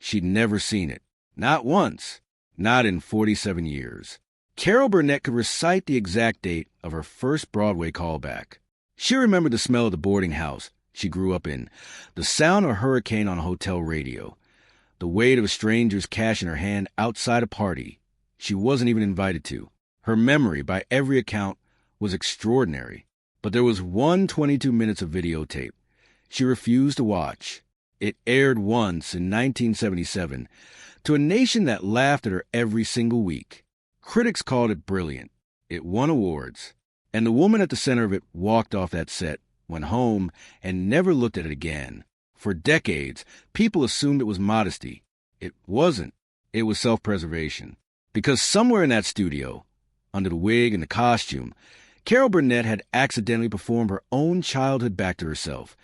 She'd never seen it. Not once. Not in 47 years. Carol Burnett could recite the exact date of her first Broadway callback. She remembered the smell of the boarding house she grew up in, the sound of a hurricane on a hotel radio, the weight of a stranger's cash in her hand outside a party she wasn't even invited to. Her memory, by every account, was extraordinary. But there was 22 minutes of videotape she refused to watch. It aired once in 1977 to a nation that laughed at her every single week. Critics called it brilliant. It won awards. And the woman at the center of it walked off that set, went home, and never looked at it again. For decades, people assumed it was modesty. It wasn't. It was self-preservation. Because somewhere in that studio, under the wig and the costume, Carol Burnett had accidentally performed her own childhood back to herself,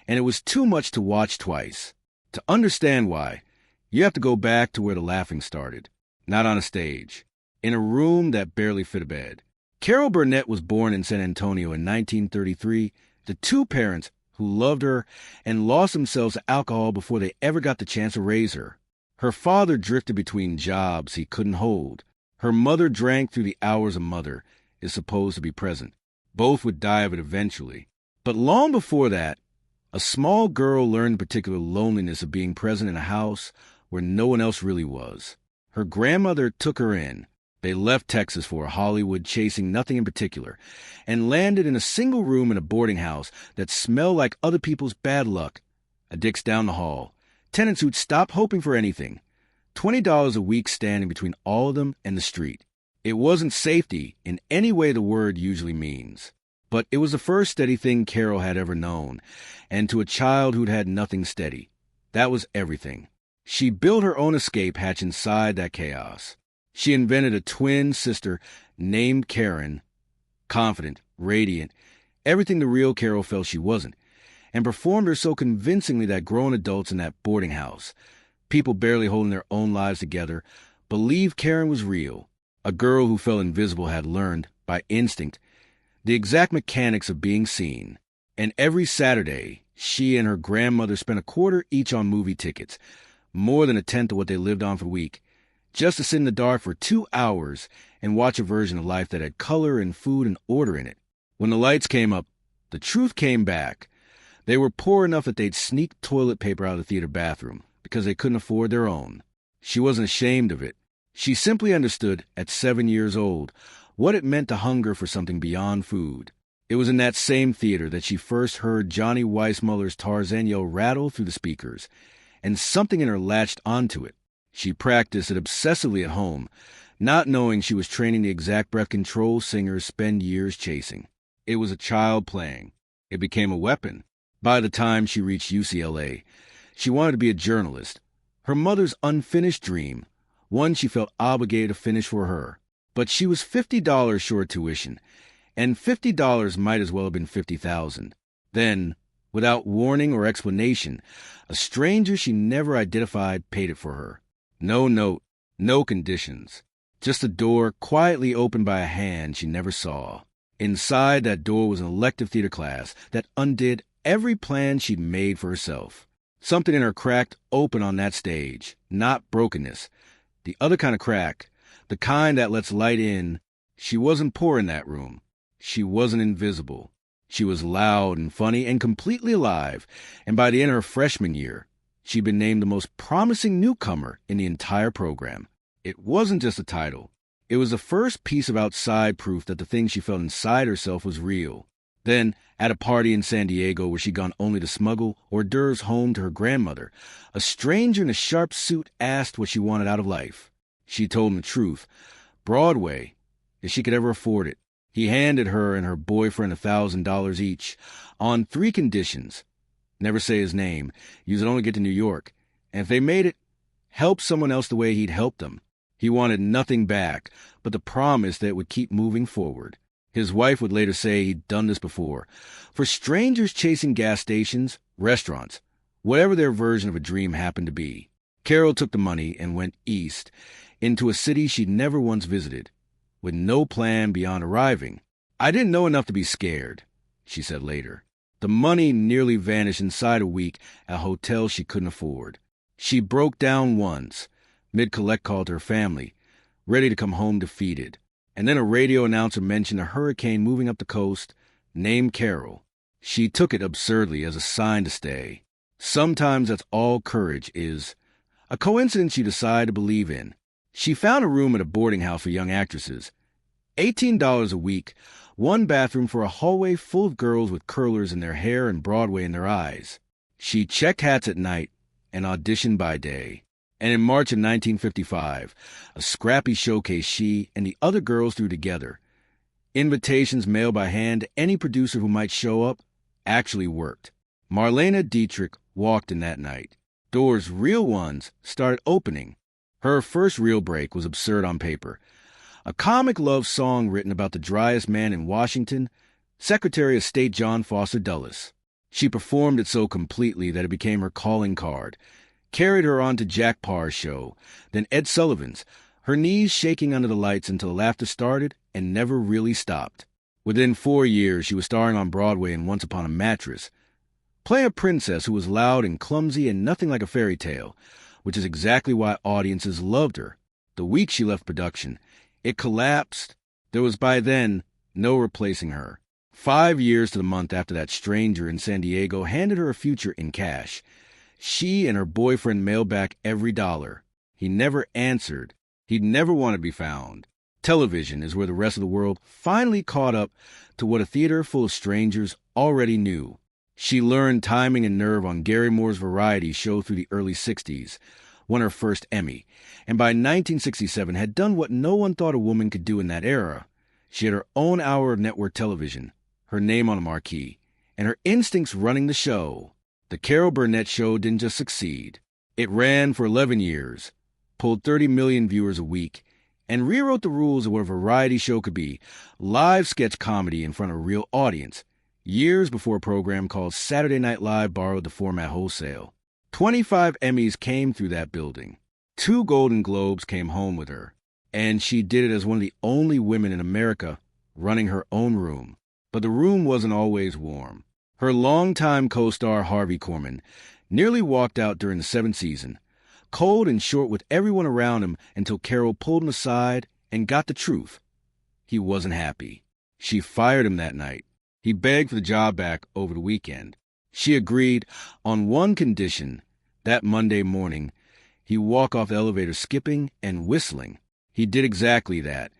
and it was too much to watch twice. To understand why, you have to go back to where the laughing started. Not on a stage. In a room that barely fit a bed. Carol Burnett was born in San Antonio in 1933 to two parents who loved her and lost themselves to alcohol before they ever got the chance to raise her. Her father drifted between jobs he couldn't hold. Her mother drank through the hours a mother is supposed to be present. Both would die of it eventually. But long before that, a small girl learned the particular loneliness of being present in a house where no one else really was. Her grandmother took her in. They left Texas for Hollywood, chasing nothing in particular, and landed in a single room in a boarding house that smelled like other people's bad luck. A Dick's down the hall. Tenants who'd stop hoping for anything. $20 a week standing between all of them and the street. It wasn't safety in any way the word usually means. But it was the first steady thing Carol had ever known, and to a child who'd had nothing steady. That was everything. She built her own escape hatch inside that chaos. She invented a twin sister named Karen, confident, radiant, everything the real Carol felt she wasn't, and performed her so convincingly that grown adults in that boarding house, people barely holding their own lives together, believed Karen was real. A girl who felt invisible had learned, by instinct, the exact mechanics of being seen. And every Saturday, she and her grandmother spent a quarter each on movie tickets, more than a tenth of what they lived on for a week, just to sit in the dark for 2 hours and watch a version of life that had color and food and order in it. When the lights came up, the truth came back. They were poor enough that they'd sneak toilet paper out of the theater bathroom because they couldn't afford their own. She wasn't ashamed of it. She simply understood, at 7 years old, what it meant to hunger for something beyond food. It was in that same theater that she first heard Johnny Weissmuller's Tarzan yell rattle through the speakers, and something in her latched onto it. She practiced it obsessively at home, not knowing she was training the exact breath control singers spend years chasing. It was a child playing. It became a weapon. By the time she reached UCLA, she wanted to be a journalist. Her mother's unfinished dream, one she felt obligated to finish for her. But she was $50 short tuition, and $50 might as well have been $50,000. Then, without warning or explanation, a stranger she never identified paid it for her. No note, no conditions. Just a door quietly opened by a hand she never saw. Inside that door was an elective theater class that undid every plan she'd made for herself. Something in her cracked open on that stage, not brokenness. The other kind of crack, the kind that lets light in. She wasn't poor in that room. She wasn't invisible. She was loud and funny and completely alive, and by the end of her freshman year, she'd been named the most promising newcomer in the entire program. It wasn't just a title. It was the first piece of outside proof that the thing she felt inside herself was real. Then, at a party in San Diego where she'd gone only to smuggle hors d'oeuvres home to her grandmother, a stranger in a sharp suit asked what she wanted out of life. She told him the truth. Broadway, if she could ever afford it. He handed her and her boyfriend $1,000 each, on 3 conditions. Never say his name, use it only to get to New York, and if they made it, help someone else the way he'd helped them. He wanted nothing back, but the promise that it would keep moving forward. His wife would later say he'd done this before. For strangers chasing gas stations, restaurants, whatever their version of a dream happened to be. Carol took the money and went east, into a city she'd never once visited, with no plan beyond arriving. I didn't know enough to be scared, she said later. The money nearly vanished inside a week at a hotel she couldn't afford. She broke down once, mid-collect call to her family, ready to come home defeated. And then a radio announcer mentioned a hurricane moving up the coast, named Carol. She took it absurdly as a sign to stay. Sometimes that's all courage is. A coincidence you decide to believe in. She found a room at a boarding house for young actresses. $18 a week, one bathroom for a hallway full of girls with curlers in their hair and Broadway in their eyes. She checked hats at night and auditioned by day. And in March of 1955, a scrappy showcase she and the other girls threw together. Invitations mailed by hand to any producer who might show up actually worked. Marlene Dietrich walked in that night. Doors, real ones, started opening. Her first real break was absurd on paper. A comic love song written about the driest man in Washington, Secretary of State John Foster Dulles. She performed it so completely that it became her calling card, carried her on to Jack Parr's show, then Ed Sullivan's, her knees shaking under the lights until the laughter started and never really stopped. Within 4 years, she was starring on Broadway in Once Upon a Mattress. Play a princess who was loud and clumsy and nothing like a fairy tale, which is exactly why audiences loved her. The week she left production, it collapsed. There was by then no replacing her. 5 years to the month after that stranger in San Diego handed her a future in cash. She and her boyfriend mailed back every dollar. He never answered. He'd never want to be found. Television is where the rest of the world finally caught up to what a theater full of strangers already knew. She learned timing and nerve on Gary Moore's variety show through the early 60s, won her first Emmy, and by 1967 had done what no one thought a woman could do in that era. She had her own hour of network television, her name on a marquee, and her instincts running the show. The Carol Burnett Show didn't just succeed. It ran for 11 years, pulled 30 million viewers a week, and rewrote the rules of what a variety show could be, live sketch comedy in front of a real audience, years before a program called Saturday Night Live borrowed the format wholesale. 25 Emmys came through that building. 2 Golden Globes came home with her, and she did it as one of the only women in America running her own room. But the room wasn't always warm. Her longtime co-star Harvey Korman nearly walked out during the 7th season, cold and short with everyone around him until Carol pulled him aside and got the truth. He wasn't happy. She fired him that night. He begged for the job back over the weekend. She agreed on one condition. That Monday morning, he walk off the elevator skipping and whistling. He did exactly that,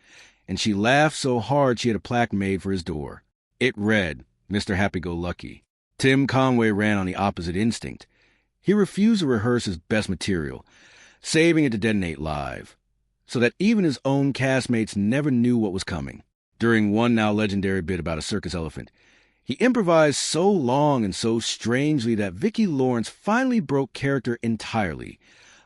and she laughed so hard she had a plaque made for his door. It read, Mr. Happy-Go-Lucky. Tim Conway ran on the opposite instinct. He refused to rehearse his best material, saving it to detonate live, so that even his own castmates never knew what was coming. During one now legendary bit about a circus elephant, he improvised so long and so strangely that Vicki Lawrence finally broke character entirely,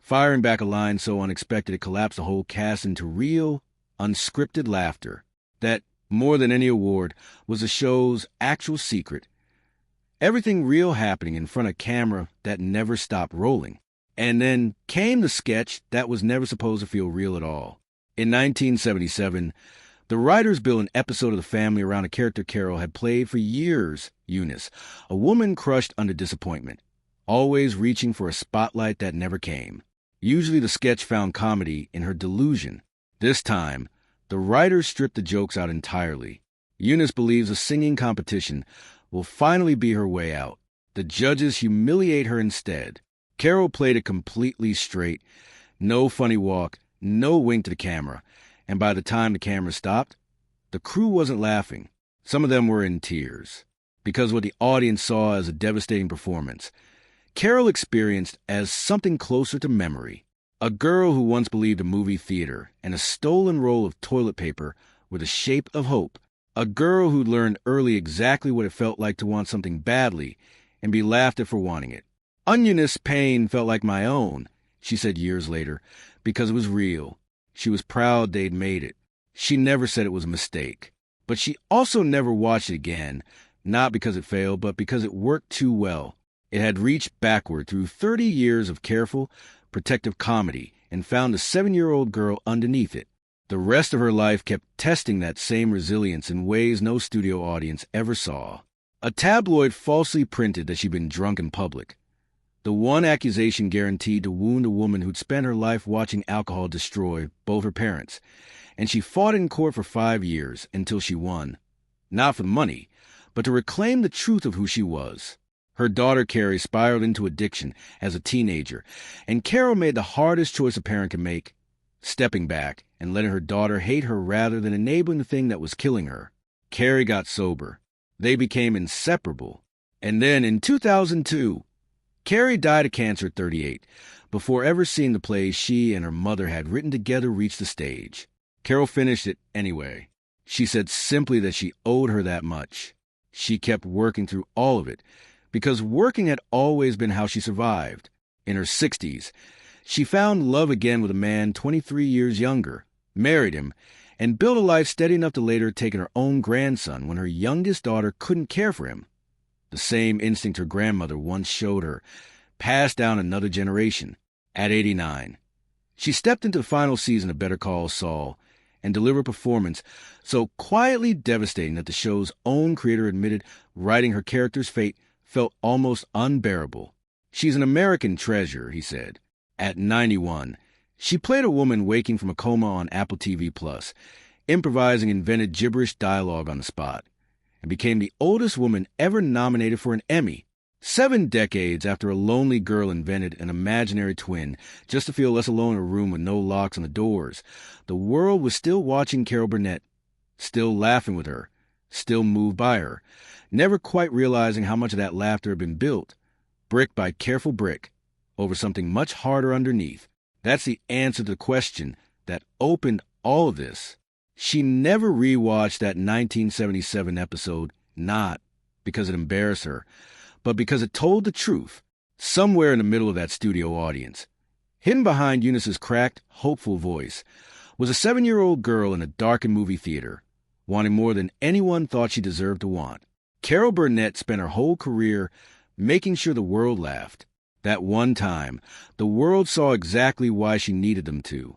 firing back a line so unexpected it collapsed the whole cast into real, unscripted laughter. That, more than any award, was the show's actual secret. Everything real happening in front of camera that never stopped rolling. And then came the sketch that was never supposed to feel real at all. In 1977, the writers built an episode of The Family around a character Carol had played for years, Eunice, a woman crushed under disappointment, always reaching for a spotlight that never came. Usually the sketch found comedy in her delusion. This time, the writers stripped the jokes out entirely. Eunice believes a singing competition will finally be her way out. The judges humiliate her instead. Carol played it completely straight. No funny walk, no wink to the camera. And by the time the camera stopped, the crew wasn't laughing. Some of them were in tears, because what the audience saw as a devastating performance, Carol experienced as something closer to memory. A girl who once believed a movie theater and a stolen roll of toilet paper were the shape of hope. A girl who learned early exactly what it felt like to want something badly and be laughed at for wanting it. Onionist's pain felt like my own, she said years later, because it was real. She was proud they'd made it. She never said it was a mistake. But she also never watched it again, not because it failed, but because it worked too well. It had reached backward through 30 years of careful, protective comedy and found a 7-year-old girl underneath it. The rest of her life kept testing that same resilience in ways no studio audience ever saw. A tabloid falsely printed that she'd been drunk in public. The one accusation guaranteed to wound a woman who'd spent her life watching alcohol destroy both her parents. And she fought in court for 5 years until she won. Not for the money, but to reclaim the truth of who she was. Her daughter Carrie spiraled into addiction as a teenager, and Carol made the hardest choice a parent can make, stepping back and letting her daughter hate her rather than enabling the thing that was killing her. Carrie got sober. They became inseparable. And then in 2002, Carrie died of cancer at 38, before ever seeing the play she and her mother had written together reach the stage. Carol finished it anyway. She said simply that she owed her that much. She kept working through all of it, because working had always been how she survived. In her 60s, she found love again with a man 23 years younger, married him, and built a life steady enough to later take her own grandson when her youngest daughter couldn't care for him. The same instinct her grandmother once showed her, passed down another generation. At 89, she stepped into the final season of Better Call Saul and delivered a performance so quietly devastating that the show's own creator admitted writing her character's fate felt almost unbearable. She's an American treasure, he said. At 91, she played a woman waking from a coma on Apple TV+, improvising invented gibberish dialogue on the spot, and became the oldest woman ever nominated for an Emmy, 7 decades after a lonely girl invented an imaginary twin just to feel less alone in a room with no locks on the doors. The world was still watching Carol Burnett, still laughing with her, still moved by her, never quite realizing how much of that laughter had been built, brick by careful brick, over something much harder underneath. That's the answer to the question that opened all of this. She never rewatched that 1977 episode, not because it embarrassed her, but because it told the truth, somewhere in the middle of that studio audience. Hidden behind Eunice's cracked, hopeful voice was a 7-year-old girl in a darkened movie theater, wanting more than anyone thought she deserved to want. Carol Burnett spent her whole career making sure the world laughed. That one time, the world saw exactly why she needed them to.